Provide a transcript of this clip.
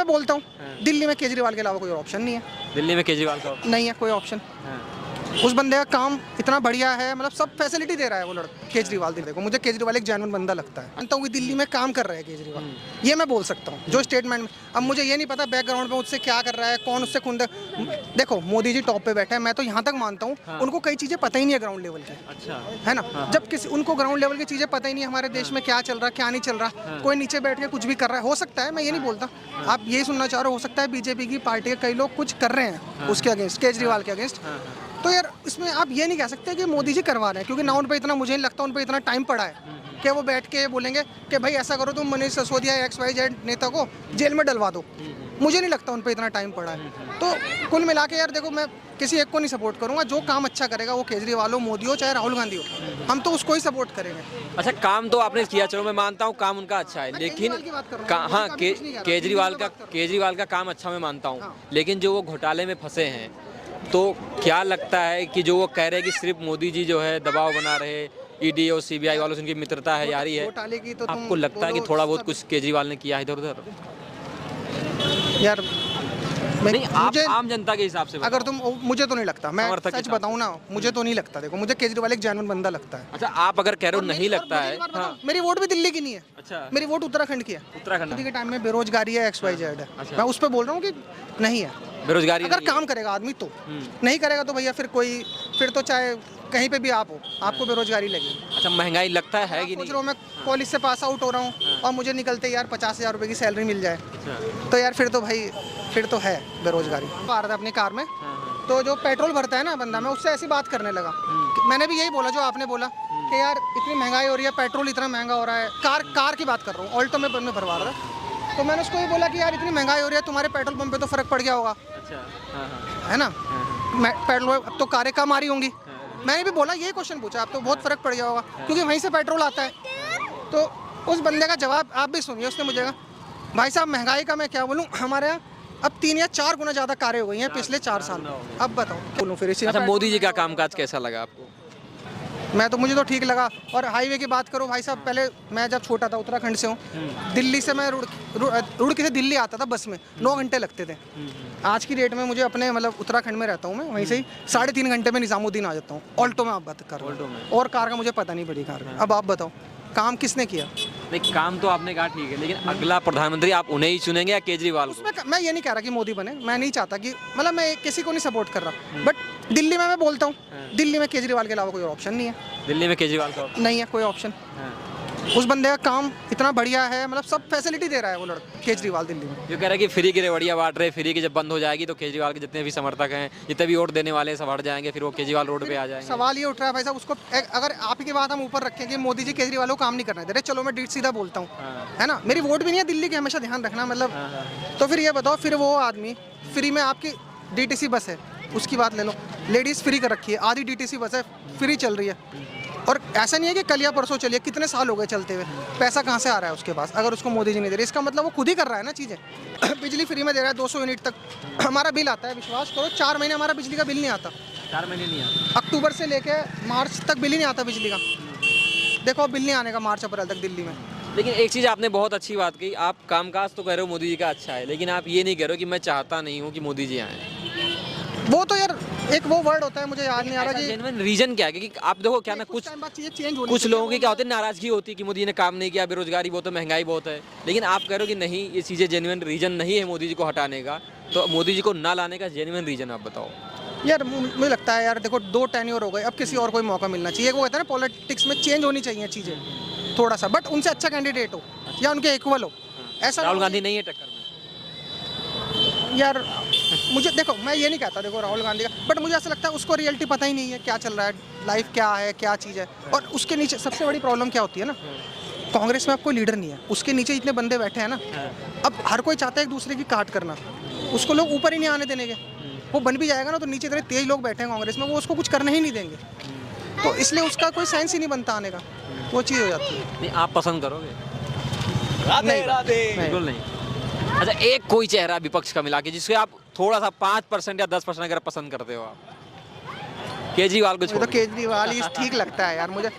मैं बोलता हूँ दिल्ली में केजरीवाल के अलावा कोई ऑप्शन नहीं है। दिल्ली में केजरीवाल का नहीं है कोई ऑप्शन। उस बंदे का काम इतना बढ़िया है, मतलब सब फैसिलिटी दे रहा है वो लड़का केजरीवाल। देखो मुझे केजरीवाल एक जेन्युइन बंदा लगता है, मानता हूँ कि दिल्ली में काम कर रहा है केजरीवाल, ये मैं बोल सकता हूँ जो स्टेटमेंट में। अब मुझे ये नहीं पता बैकग्राउंड में उससे क्या कर रहा है, कौन उससे खुद। देखो मोदी जी टॉप पे बैठे हैं, मैं तो यहाँ तक मानता हूँ उनको कई चीज़ें पता ही नहीं है ग्राउंड लेवल की। अच्छा है ना, जब किसी उनको ग्राउंड लेवल की चीज़ें पता ही नहीं, हमारे देश में क्या चल रहा है क्या नहीं चल रहा, कोई नीचे बैठ के कुछ भी कर रहा है। हो सकता है, मैं ये नहीं बोलता, आप यही सुनना चाह रहे हो सकता है बीजेपी की पार्टी के कई लोग कुछ कर रहे हैं उसके अगेंस्ट, केजरीवाल के अगेंस्ट। तो यार इसमें आप ये नहीं कह सकते कि मोदी जी करवा रहे हैं, क्योंकि ना उन पे इतना, मुझे नहीं लगता उन पे इतना टाइम पड़ा है कि वो बैठ के बोलेंगे कि भाई ऐसा करो तुम मनीष सिसोदिया XYZ नेता को जेल में डलवा दो। मुझे नहीं लगता उन पे इतना टाइम पड़ा है। तो कुल मिला के यार देखो, मैं किसी एक को नहीं सपोर्ट करूंगा, जो काम अच्छा करेगा वो केजरीवाल हो, मोदी हो, चाहे राहुल गांधी हो, हम तो उसको ही सपोर्ट करेंगे। अच्छा, काम तो आपने किया, चलो मैं मानता हूँ काम उनका अच्छा है, लेकिन हाँ केजरीवाल का काम अच्छा मैं मानता हूँ, लेकिन जो वो घोटाले में फंसे हैं, तो क्या लगता है कि जो वो कह रहे हैं कि सिर्फ मोदी जी जो है दबाव बना रहे, ईडी और सीबीआई वालों से उनकी मित्रता है, यारी है, घोटाले की तो आपको लगता है कि थोड़ा बहुत कुछ केजरीवाल ने किया है इधर उधर? यार नहीं, आप आम जनता के हिसाब से अगर तुम, मुझे तो नहीं लगता, मैं समर्थक सच बताऊं ना, मुझे तो नहीं लगता। देखो मुझे केजरीवाल एक जेन्युइन बंदा लगता है। अच्छा, आप अगर कह रहे हो नहीं लगता है। हाँ। मेरी वोट भी दिल्ली की नहीं है। अच्छा, मेरी वोट उत्तराखंड की है। उत्तराखंड के टाइम में बेरोजगारी है, XYZ है, मैं उस पर बोल रहा हूँ कि नहीं है बेरोजगारी। अगर काम करेगा आदमी तो, नहीं करेगा तो भैया फिर तो चाहे कहीं पे भी आप हो, आपको बेरोजगारी लगेगी। अच्छा, महंगाई लगता है कि नहीं? मैं कॉलेज से पास आउट हो रहा हूँ और मुझे निकलते यार 50,000 रुपये की सैलरी मिल जाए, तो यार फिर तो भाई फिर तो है बेरोजगारी। आ रहा था अपनी कार में, तो जो पेट्रोल भरता है ना बंदा, मैं उससे ऐसी बात करने लगा। मैंने भी यही बोला जो आपने बोला कि यार इतनी महंगाई हो रही है, पेट्रोल इतना महंगा हो रहा है। कार की बात कर रहा हूँ, ऑल्टो में भरवा रहा था, तो मैंने उसको ये बोला कि यार इतनी महंगाई हो रही है, तुम्हारे पेट्रोल पंप पे तो फर्क पड़ गया होगा। है ना, पेट्रोल अब तो कारें कम आ रही होंगी। मैंने भी बोला यही क्वेश्चन पूछा, अब तो बहुत फर्क पड़ गया होगा क्योंकि वहीं से पेट्रोल आता है। तो उस बंदे का जवाब आप भी सुनिए, उसने मुझे कहा भाई साहब महंगाई का मैं क्या बोलूँ, हमारे यहाँ अब 3 या 4 गुना ज़्यादा कारें हो गई हैं पिछले 4 साल में। अब बताओ बोलूँ फिर इसी। अच्छा, मोदी जी का कामकाज कैसा लगा आपको? मुझे तो ठीक लगा। और हाईवे की बात करो भाई साहब, पहले मैं जब छोटा था, उत्तराखंड से हूँ, दिल्ली से मैं रुड़की से दिल्ली आता था बस में, 9 घंटे लगते थे। आज की डेट में मुझे अपने मतलब उत्तराखंड में रहता हूँ मैं, वहीं से ही 3.5 घंटे में निजामुद्दीन आ जाता हूँ। ऑल्टो में आप बात कर रहे हो, और कार का मुझे पता नहीं पड़ी कार का। अब आप बताओ काम किसने किया? नहीं, काम तो आपने कहा ठीक है, लेकिन अगला प्रधानमंत्री आप उन्हें ही चुनेंगे या केजरीवाल को? मैं ये नहीं कह रहा कि मोदी बने, मैं नहीं चाहता कि, मतलब मैं किसी को नहीं सपोर्ट कर रहा, बट दिल्ली में मैं बोलता हूँ दिल्ली में केजरीवाल के अलावा कोई ऑप्शन नहीं है। दिल्ली में केजरीवाल का नहीं है कोई ऑप्शन। उस बंदे का काम इतना बढ़िया है, मतलब सब फैसिलिटी दे रहा है वो लड़का केजरीवाल दिल्ली में। जो कह रहा है कि फ्री की रेवड़ियाँ बांट रहे, फ्री की जब बंद हो जाएगी तो केजरीवाल के जितने भी समर्थक हैं, जितने भी वोट देने वाले हैं, सब हट जाएंगे, फिर वो केजरीवाल रोड पे आ जाएंगे। सवाल ये उठ रहा है भाई साहब, उसको अगर आप ही की बात हम ऊपर रखें कि मोदी जी केजरीवाल को काम नहीं करना दे रहे, चलो मैं सीधा बोलता हूँ, है ना, मेरी वोट भी नहीं है दिल्ली की, हमेशा ध्यान रखना, मतलब तो फिर ये बताओ, फिर वो आदमी फ्री में, आपकी DTC बस है उसकी बात ले लो, लेडीज़ फ्री कर रखी है, आधी DTC बस है फ्री चल रही है, और ऐसा नहीं है कि कल या परसों चलिए, कितने साल हो गए चलते हुए, पैसा कहाँ से आ रहा है उसके पास अगर उसको मोदी जी नहीं दे रहे? इसका मतलब वो खुद ही कर रहा है ना चीज़ें। बिजली फ्री में दे रहा है, 200 यूनिट तक हमारा बिल आता है, विश्वास करो 4 महीने हमारा बिजली का बिल नहीं आता। 4 महीने नहीं आता? अक्टूबर से लेके मार्च तक बिल ही नहीं आता बिजली का। देखो बिल नहीं आने का मार्च अप्रैल तक दिल्ली में। लेकिन एक चीज़ आपने बहुत अच्छी बात कही, आप कामकाज तो कह रहे हो मोदी जी का अच्छा है, लेकिन आप ये नहीं कह रहे हो कि मैं चाहता नहीं हूँ कि मोदी जी आए। वो तो यार एक वो वर्ड होता है, मुझे याद नहीं आ रहा जी। जेन्युइन रीजन क्या है? क्योंकि आप देखो क्या ना, कुछ लोगों की क्या होती है, नाराजगी होती है कि मोदी ने काम नहीं किया, बेरोजगारी बहुत है, महंगाई बहुत है, लेकिन आप कह रहे हो कि नहीं, ये चीज़ें जेन्युइन रीजन नहीं है मोदी जी को हटाने का, तो मोदी जी को ना लाने का जेन्युइन रीजन आप बताओ। यार मुझे लगता है यार देखो 2 टेन्योर हो गए, अब किसी और कोई मौका मिलना चाहिए। वो कहता है ना पॉलिटिक्स में चेंज होनी चाहिए चीज़ें थोड़ा सा, बट उनसे अच्छा कैंडिडेट हो या उनके इक्वल हो। ऐसा राहुल गांधी नहीं है टक्कर में यार? मुझे देखो, मैं ये नहीं कहता देखो राहुल गांधी का, बट मुझे ऐसा लगता है उसको रियलिटी पता ही नहीं है क्या चल रहा है, लाइफ क्या है, क्या चीज़ है। और उसके नीचे सबसे बड़ी प्रॉब्लम क्या होती है ना, कांग्रेस में अब कोई लीडर नहीं है, उसके नीचे इतने बंदे बैठे हैं ना, अब हर कोई चाहता है एक दूसरे की काट करना, उसको लोग ऊपर ही नहीं आने देने के। वो बन भी जाएगा ना तो नीचे इतने तेज लोग बैठे हैं कांग्रेस में, वो उसको कुछ करने ही नहीं देंगे, तो इसलिए उसका कोई सेंस ही नहीं बनता आने का, वो चीज़ हो जाती है। नहीं, आप पसंद करोगे? नहीं, बिल्कुल नहीं। अच्छा, एक कोई चेहरा विपक्ष का मिला के जिससे आप थोड़ा सा 5% या 10% अगर पसंद करते हो आप, केजरीवाल को छोड़ तो केजरीवाल ही ठीक लगता है यार मुझे।